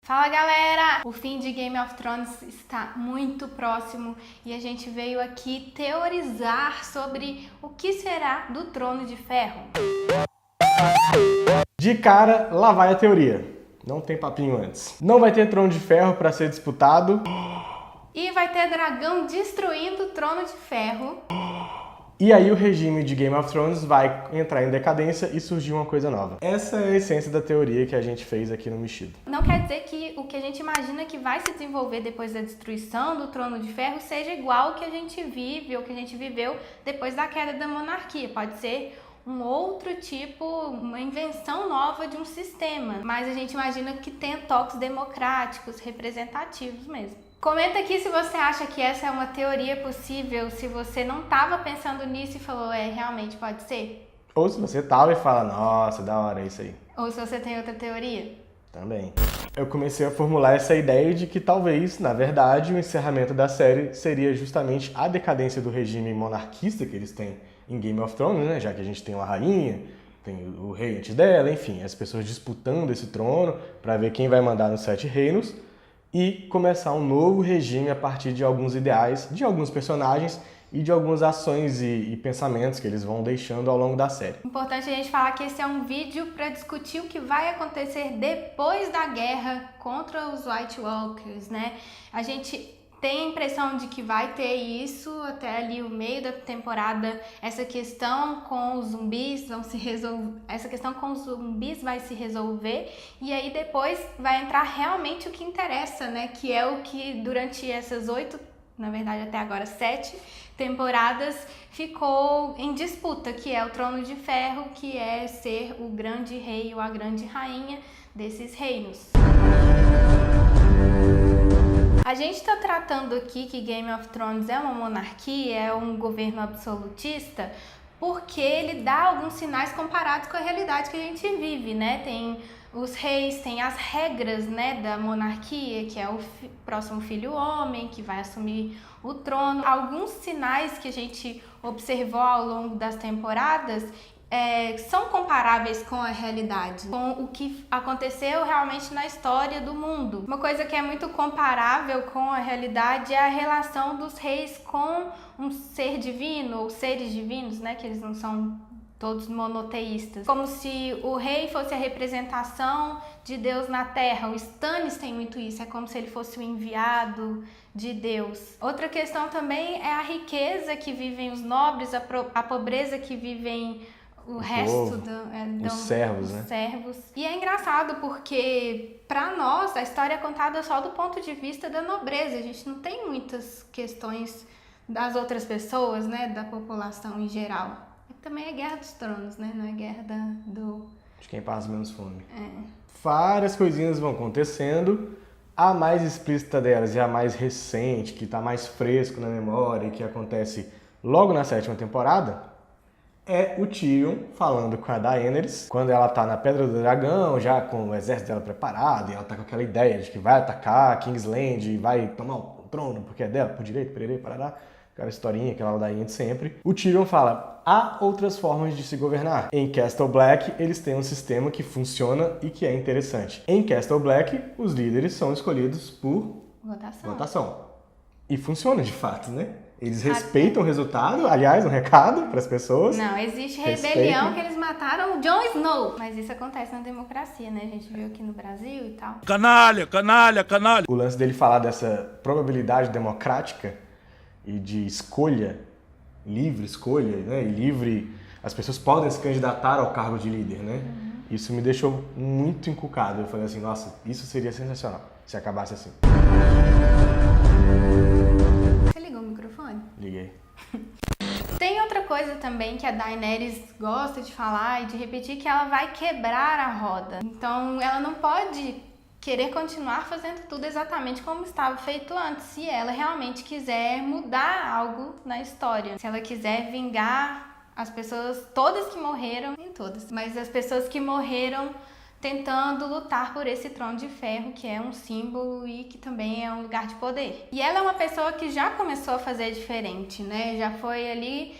Fala galera! O fim de Game of Thrones está muito próximo e a gente veio aqui teorizar sobre o que será do Trono de Ferro. De cara, lá vai a teoria. Não tem papinho antes. Não vai ter Trono de Ferro para ser disputado. E vai ter dragão destruindo o Trono de Ferro. E aí o regime de Game of Thrones vai entrar em decadência e surgir uma coisa nova. Essa é a essência da teoria que a gente fez aqui no Mexido. Não quer dizer que o que a gente imagina que vai se desenvolver depois da destruição do Trono de Ferro seja igual ao que a gente vive ou que a gente viveu depois da queda da monarquia. Pode ser um outro tipo, uma invenção nova de um sistema. Mas a gente imagina que tenha toques democráticos, representativos mesmo. Comenta aqui se você acha que essa é uma teoria possível, se você não estava pensando nisso e falou, realmente pode ser? Ou se você tava e fala, nossa, da hora, é isso aí. Ou se você tem outra teoria? Também. Eu comecei a formular essa ideia de que talvez, na verdade, o encerramento da série seria justamente a decadência do regime monarquista que eles têm em Game of Thrones, né? Já que a gente tem uma rainha, tem o rei antes dela, enfim, as pessoas disputando esse trono para ver quem vai mandar nos 7 reinos. E começar um novo regime a partir de alguns ideais, de alguns personagens e de algumas ações e pensamentos que eles vão deixando ao longo da série. Importante a gente falar que esse é um vídeo para discutir o que vai acontecer depois da guerra contra os White Walkers, né? A gente tem a impressão de que vai ter isso até ali o meio da temporada. Essa questão com os zumbis vai se resolver e aí depois vai entrar realmente o que interessa, né? Que é o que durante essas 8, na verdade até agora 7 temporadas ficou em disputa, que é o Trono de Ferro, que é ser o grande rei ou a grande rainha desses reinos. A gente está tratando aqui que Game of Thrones é uma monarquia, é um governo absolutista, porque ele dá alguns sinais comparados com a realidade que a gente vive, né? Tem os reis, tem as regras, né, da monarquia, que é o próximo filho homem, que vai assumir o trono. Alguns sinais que a gente observou ao longo das temporadas são comparáveis com a realidade, com o que aconteceu realmente na história do mundo. Uma coisa que é muito comparável com a realidade é a relação dos reis com um ser divino, ou seres divinos, né, que eles não são todos monoteístas. Como se o rei fosse a representação de Deus na Terra. O Stannis tem muito isso, é como se ele fosse o enviado de Deus. Outra questão também é a riqueza que vivem os nobres, a pobreza que vivem o resto os servos, né? Servos. E é engraçado porque, pra nós, a história é contada só do ponto de vista da nobreza. A gente não tem muitas questões das outras pessoas, né? Da população em geral. E também é Guerra dos Tronos, né? Não é guerra de quem passa menos fome. Várias coisinhas vão acontecendo. A mais explícita delas e a mais recente, que tá mais fresco na memória e que acontece logo na 7ª temporada, é o Tyrion falando com a Daenerys, quando ela tá na Pedra do Dragão, já com o exército dela preparado, e ela tá com aquela ideia de que vai atacar Kingsland e vai tomar o trono, porque é dela, por direito, pererê, parará, aquela historinha, aquela ladainha de sempre. O Tyrion fala, há outras formas de se governar. Em Castle Black, eles têm um sistema que funciona e que é interessante. Em Castle Black, os líderes são escolhidos por votação. E funciona de fato, né? Eles respeitam o resultado, aliás, um recado para as pessoas. Não, existe rebelião que eles mataram o Jon Snow. Mas isso acontece na democracia, né? A gente viu aqui no Brasil e tal. Canalha, canalha, canalha. O lance dele falar dessa probabilidade democrática e de escolha, livre escolha, né? E livre, as pessoas podem se candidatar ao cargo de líder, né? Isso me deixou muito encucado. Eu falei assim, nossa, isso seria sensacional se acabasse assim. Liguei. Tem outra coisa também que a Daenerys gosta de falar e de repetir, que ela vai quebrar a roda. Então ela não pode querer continuar fazendo tudo exatamente como estava feito antes, se ela realmente quiser mudar algo na história. Se ela quiser vingar as pessoas, todas que morreram, nem todas, mas as pessoas que morreram tentando lutar por esse trono de ferro, que é um símbolo e que também é um lugar de poder. E ela é uma pessoa que já começou a fazer diferente, né? Já foi ali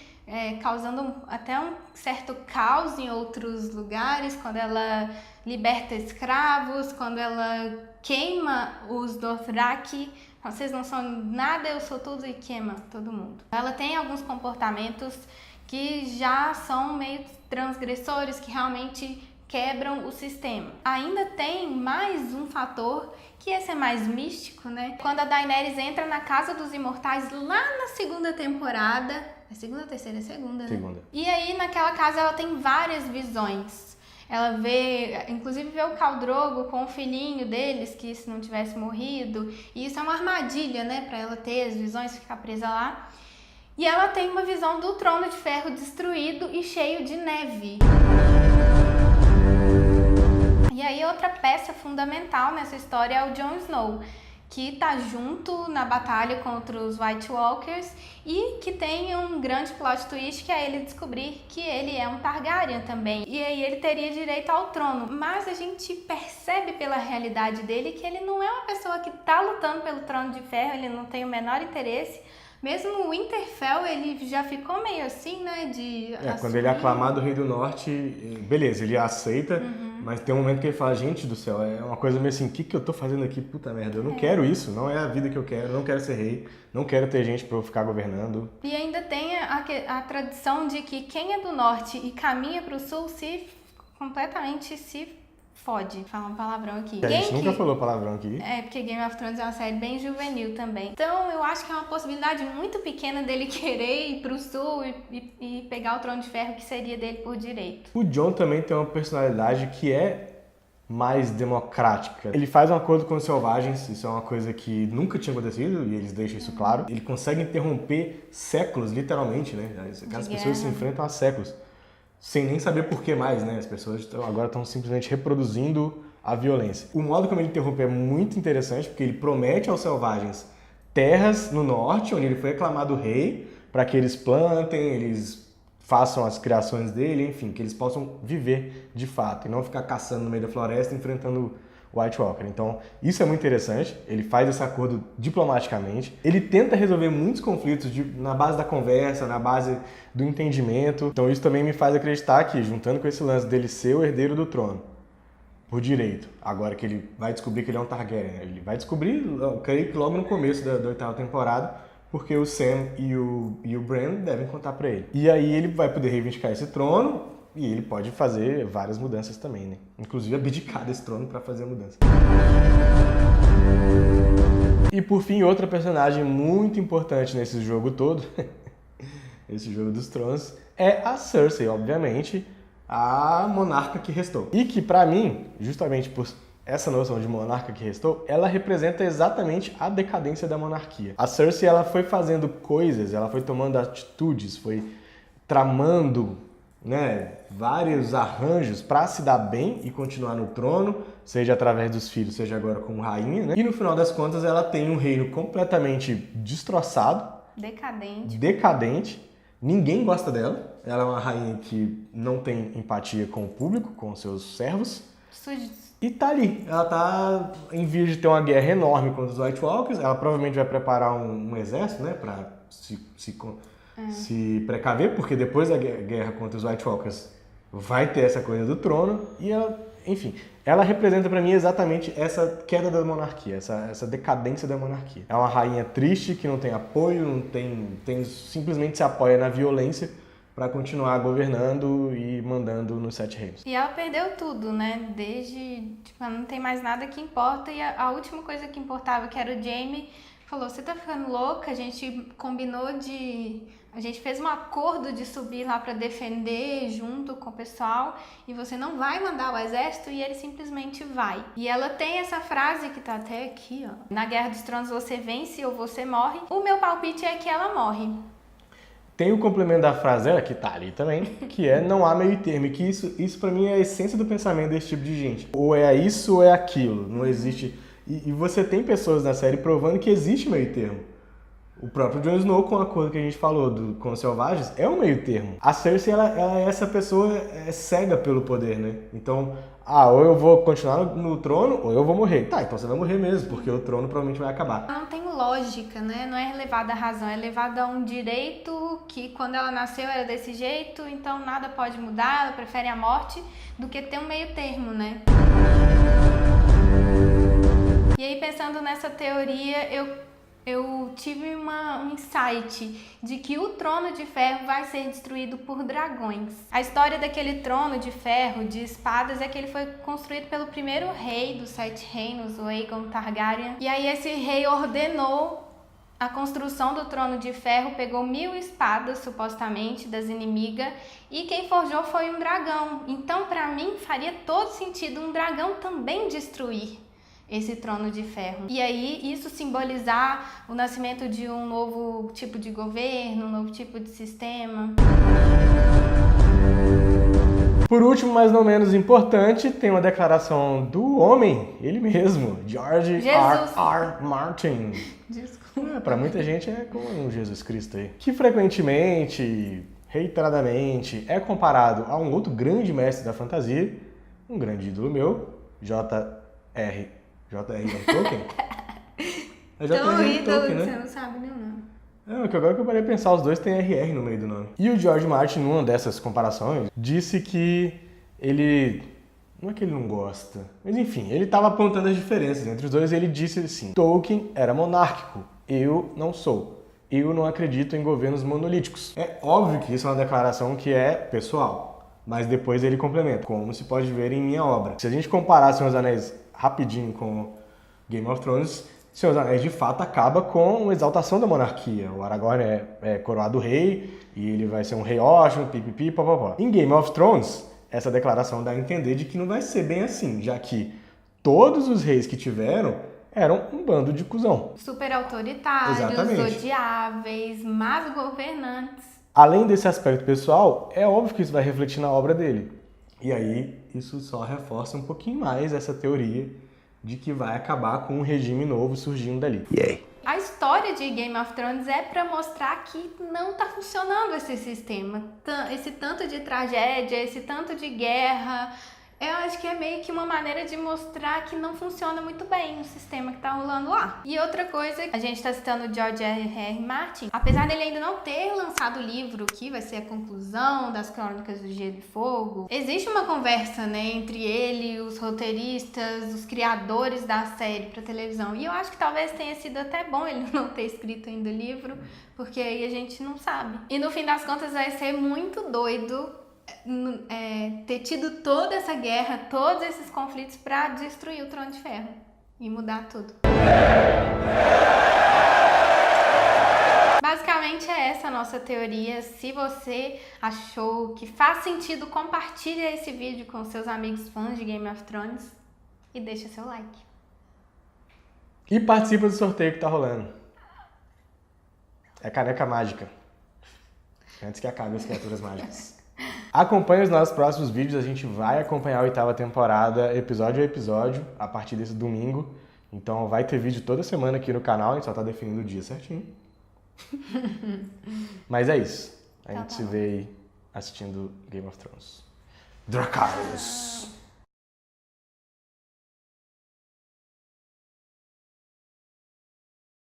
causando até um certo caos em outros lugares, quando ela liberta escravos, quando ela queima os Dothraki. Vocês não são nada, eu sou tudo, e queima todo mundo. Ela tem alguns comportamentos que já são meio transgressores, que realmente quebram o sistema. Ainda tem mais um fator, que esse é mais místico, né? Quando a Daenerys entra na Casa dos Imortais, lá na segunda temporada... É segunda ou terceira? É segunda, né? Segunda. E aí, naquela casa, ela tem várias visões. Ela vê, inclusive vê o Khal Drogo com o filhinho deles, que se não tivesse morrido. E isso é uma armadilha, né? Pra ela ter as visões, ficar presa lá. E ela tem uma visão do Trono de Ferro destruído e cheio de neve. E aí outra peça fundamental nessa história é o Jon Snow, que tá junto na batalha contra os White Walkers e que tem um grande plot twist, que é ele descobrir que ele é um Targaryen também. E aí ele teria direito ao trono. Mas a gente percebe pela realidade dele que ele não é uma pessoa que tá lutando pelo Trono de Ferro, ele não tem o menor interesse. Mesmo o Winterfell, ele já ficou meio assim, né, quando ele é aclamado Rei do Norte, beleza, ele aceita, mas tem um momento que ele fala, gente do céu, é uma coisa meio assim, o que eu tô fazendo aqui? Puta merda, eu não quero isso, não é a vida que eu quero, não quero ser rei, não quero ter gente pra eu ficar governando. E ainda tem a tradição de que quem é do Norte e caminha pro Sul completamente se fode. Falar um palavrão aqui. A gente nunca falou palavrão aqui. É, porque Game of Thrones é uma série bem juvenil também. Então, eu acho que é uma possibilidade muito pequena dele querer ir pro sul e pegar o Trono de Ferro, que seria dele por direito. O Jon também tem uma personalidade que é mais democrática. Ele faz um acordo com os selvagens, isso é uma coisa que nunca tinha acontecido, e eles deixam isso claro. Ele consegue interromper séculos, literalmente, né? As pessoas se enfrentam há séculos. Sem nem saber por que mais, né? As pessoas agora estão simplesmente reproduzindo a violência. O modo como ele interrompe é muito interessante, porque ele promete aos selvagens terras no norte, onde ele foi aclamado rei, para que eles plantem, eles façam as criações dele, enfim, que eles possam viver de fato, e não ficar caçando no meio da floresta, enfrentando White Walker. Então, isso é muito interessante. Ele faz esse acordo diplomaticamente. Ele tenta resolver muitos conflitos na base da conversa, na base do entendimento. Então, isso também me faz acreditar que, juntando com esse lance dele ser o herdeiro do trono, por direito, agora que ele vai descobrir que ele é um Targaryen, né? Ele vai descobrir, eu creio que logo no começo da 8ª temporada, porque o Sam e o Bran devem contar pra ele. E aí ele vai poder reivindicar esse trono, e ele pode fazer várias mudanças também, né? Inclusive abdicar desse trono para fazer a mudança. E por fim, outra personagem muito importante nesse jogo todo, esse jogo dos tronos, é a Cersei, obviamente, a monarca que restou. E que pra mim, justamente por essa noção de monarca que restou, ela representa exatamente a decadência da monarquia. A Cersei, ela foi fazendo coisas, ela foi tomando atitudes, foi tramando, né, vários arranjos para se dar bem e continuar no trono, seja através dos filhos, seja agora como rainha, né? E no final das contas ela tem um reino completamente destroçado, decadente. Ninguém gosta dela. Ela é uma rainha que não tem empatia com o público, com os seus servos. E tá ali. Ela tá em vias de ter uma guerra enorme contra os White Walkers. Ela provavelmente vai preparar um exército, né, para se precaver, porque depois da guerra contra os White Walkers vai ter essa coisa do trono, e ela, enfim, ela representa pra mim exatamente essa queda da monarquia, essa decadência da monarquia. É uma rainha triste, que não tem apoio, não tem simplesmente se apoia na violência para continuar governando e mandando nos 7 reinos. E ela perdeu tudo, né? Não tem mais nada que importa, e a última coisa que importava, que era o Jaime, falou, você tá ficando louca, a gente a gente fez um acordo de subir lá para defender junto com o pessoal, e você não vai mandar o exército, e ele simplesmente vai. E ela tem essa frase que tá até aqui, ó. Na Guerra dos Tronos você vence ou você morre. O meu palpite é que ela morre. Tem o complemento da frase dela, que tá ali também, que é não há meio termo, e que isso pra mim é a essência do pensamento desse tipo de gente. Ou é isso ou é aquilo, não existe... E você tem pessoas na série provando que existe meio termo. O próprio Jon Snow, com a coisa que a gente falou com os selvagens, é um meio termo. A Cersei, ela é essa pessoa cega pelo poder, né? Então, ou eu vou continuar no trono, ou eu vou morrer. Tá, então você vai morrer mesmo, porque o trono provavelmente vai acabar. Não tem lógica, né? Não é levada à razão, é levada a um direito que quando ela nasceu era desse jeito, então nada pode mudar, ela prefere a morte do que ter um meio termo, né? E aí, pensando nessa teoria, eu tive um insight de que o Trono de Ferro vai ser destruído por dragões. A história daquele Trono de Ferro, de espadas, é que ele foi construído pelo primeiro rei dos 7 reinos, o Aegon Targaryen. E aí esse rei ordenou a construção do Trono de Ferro, pegou 1000 espadas, supostamente, das inimigas, e quem forjou foi um dragão. Então, pra mim, faria todo sentido um dragão também destruir esse Trono de Ferro. E aí, isso simbolizar o nascimento de um novo tipo de governo, um novo tipo de sistema. Por último, mas não menos importante, tem uma declaração do homem, ele mesmo, George R.R. Martin. Desculpa. Pra muita gente é como um Jesus Cristo aí. Que frequentemente, reiteradamente, é comparado a um outro grande mestre da fantasia, um grande ídolo meu, J.R.R. Tolkien? É J.R.R. Tolkien, né? Você não sabe nem o nome. Que agora que eu parei de pensar, os dois têm RR no meio do nome. E o George Martin, numa dessas comparações, disse que ele... Não é que ele não gosta, mas enfim, ele estava apontando as diferenças entre os dois e ele disse assim: Tolkien era monárquico, eu não sou. Eu não acredito em governos monolíticos. É óbvio que isso é uma declaração que é pessoal, mas depois ele complementa, como se pode ver em minha obra. Se a gente comparar Senhor dos Anéis rapidinho com Game of Thrones, Senhor dos Anéis de fato acaba com a exaltação da monarquia. O Aragorn é coroado rei e ele vai ser um rei ótimo, pipipi, papapá. Em Game of Thrones, essa declaração dá a entender de que não vai ser bem assim, já que todos os reis que tiveram eram um bando de cuzão. Super autoritários, Exatamente. Odiáveis, más governantes. Além desse aspecto pessoal, é óbvio que isso vai refletir na obra dele. E aí, isso só reforça um pouquinho mais essa teoria de que vai acabar com um regime novo surgindo dali. Yay! A história de Game of Thrones é para mostrar que não tá funcionando esse sistema. Esse tanto de tragédia, esse tanto de guerra. Eu acho que é meio que uma maneira de mostrar que não funciona muito bem o sistema que tá rolando lá. E outra coisa, a gente tá citando o George R.R. Martin. Apesar dele ainda não ter lançado o livro, que vai ser a conclusão das Crônicas do Gelo e Fogo, existe uma conversa, né, entre ele, os roteiristas, os criadores da série pra televisão. E eu acho que talvez tenha sido até bom ele não ter escrito ainda o livro, porque aí a gente não sabe. E no fim das contas vai ser muito doido ter tido toda essa guerra, todos esses conflitos para destruir o Trono de Ferro e mudar tudo. Basicamente é essa a nossa teoria. Se você achou que faz sentido, compartilha esse vídeo com seus amigos fãs de Game of Thrones e deixa seu like. E participa do sorteio que tá rolando. É caneca mágica. Antes que acabe as criaturas mágicas. Acompanhe os nossos próximos vídeos, a gente vai acompanhar a 8ª temporada, episódio a episódio, a partir desse domingo. Então vai ter vídeo toda semana aqui no canal, a gente só tá definindo o dia certinho. Mas é isso. A gente se vê aí assistindo Game of Thrones. Dracarys!